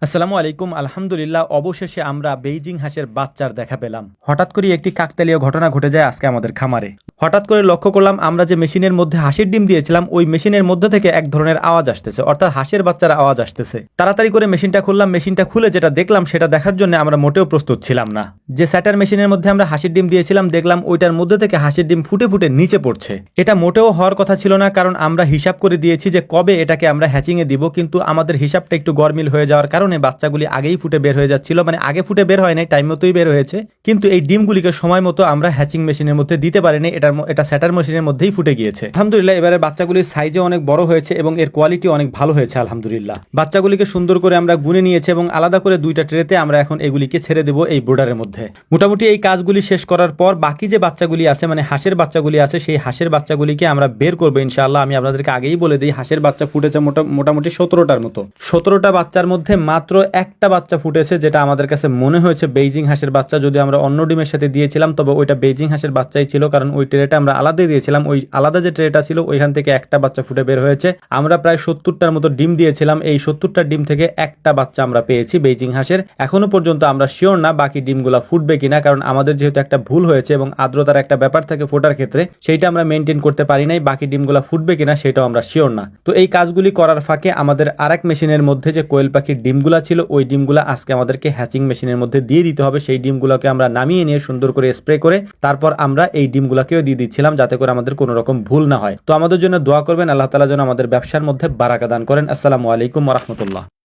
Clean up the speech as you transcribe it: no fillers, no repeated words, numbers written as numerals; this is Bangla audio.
আসসালামু আলাইকুম। আলহামদুলিল্লাহ, অবশেষে আমরা বেইজিং হাঁসের বাচ্চার দেখা পেলাম। হঠাৎ করে একটি কাকতালীয় ঘটনা ঘটে যায় আজকে আমাদের খামারে। হঠাৎ করে লক্ষ্য করলাম আমরা যে মেশিনের মধ্যে হাঁসের ডিম দিয়েছিলাম ওই মেশিনের মধ্যে থেকে এক ধরনের আওয়াজ আসতেছে, অর্থাৎ হাঁসের বাচ্চার আওয়াজ আসতেছে। তাড়াতাড়ি করে মেশিনটা খুললাম, মেশিনটা খুলে যেটা দেখলাম সেটা দেখার জন্য আমরা মোটেও প্রস্তুত ছিলাম না। যে স্যাটার মেশিনের মধ্যে আমরা হাঁসের ডিম দিয়েছিলাম দেখলাম ওইটার মধ্যে থেকে হাঁসের ডিম ফুটে ফুটে নিচে পড়ছে। এটা মোটেও হওয়ার কথা ছিল না, কারণ আমরা হিসাব করে দিয়েছি যে কবে এটাকে আমরা হ্যাচিংয়ে দিব, কিন্তু আমাদের হিসাবটা একটু গরমিল হয়ে যাওয়ার কারণে বাচ্চাগুলি আগেই ফুটে বের হয়ে যাচ্ছিল। মানে আগে ফুটে বের হয় নাই, টাইম মতোই বের হয়েছে, কিন্তু এই ডিমগুলিকে সময় মতো আমরা হ্যাচিং মেশিনের মধ্যে দিতে পারিনি। এটা স্যাটার মেশিনের মধ্যেই ফুটে গিয়েছে। আলহামদুলিল্লাহ, এবারে বাচ্চাগুলির সাইজে অনেক বড় হয়েছে এবং এর কোয়ালিটি অনেক ভালো হয়েছে। আলহামদুলিল্লাহ, বাচ্চাগুলিকে সুন্দর করে আমরা গুনে নিয়েছি এবং আলাদা করে দুইটা ট্রেতে আমরা এখন এগুলিকে ছেড়ে দেবো এই বোর্ডারের মধ্যে। মোটামুটি এই কাজগুলি শেষ করার পর বাকি যে বাচ্চাগুলি আছে, মানে হাঁসের বাচ্চাগুলি আছে, সেই হাঁসের বাচ্চাগুলিকে আমরা বের করবো ইনশাআল্লাহ। আমি আপনাদেরকে আগেই বলে দিই, হাঁসের বাচ্চা ফুটেছে মোটামুটি 17টার মতো। 17টা বাচ্চার মধ্যে মাত্র একটা বাচ্চা ফুটেছে, যেটা আমাদের কাছে মনে হয়েছে বেইজিং হাঁসের বাচ্চা। যদি আমরা অন্য ডিমের সাথে দিয়েছিলাম তবে ওইটা বেইজিং হাঁসের বাচ্চাই ছিল, কারণ ওই ট্রেটা আমরা আলাদাই দিয়েছিলাম। ওই আলাদা যে ট্রেটা ছিল ওইখান থেকে একটা বাচ্চা ফুটে বের হয়েছে। আমরা প্রায় 70টার মতো ডিম দিয়েছিলাম, এই 70টা ডিম থেকে একটা বাচ্চা আমরা পেয়েছি বেইজিং হাঁসের। এখনো পর্যন্ত আমরা শিওর না বাকি ডিমগুলা ফুটবে কিনা, কারণ আমাদের যেহেতু একটা ভুল হয়েছে এবং আর্দ্রতার একটা ব্যাপার থাকে ফোটার ক্ষেত্রে, সেইটা আমরা মেনটেন করতে পারি নাই। বাকি ডিমগুলা ফুটবে কিনা সেটাও আমরা শিওর না। তো এই কাজগুলি করার ফাঁকে আমাদের আরেক মেশিনের মধ্যে যে কোয়েল পাখির ডিমগুলা ছিল ওই ডিমগুলা আজকে আমাদেরকে হ্যাচিং মেশিনের মধ্যে দিয়ে দিতে হবে। সেই ডিমগুলোকে আমরা নামিয়ে নিয়ে সুন্দর করে স্প্রে করে তারপর আমরা এই ডিমগুলোকেও দিয়ে দিচ্ছিলাম, যাতে করে আমাদের কোনো রকম ভুল না হয়। তো আমাদের জন্য দোয়া করবেন, আল্লাহ তাআলা যেন আমাদের ব্যবসার মধ্যে বারাকা দান করেন। আসসালামু আলাইকুম ওয়া রাহমাতুল্লাহ।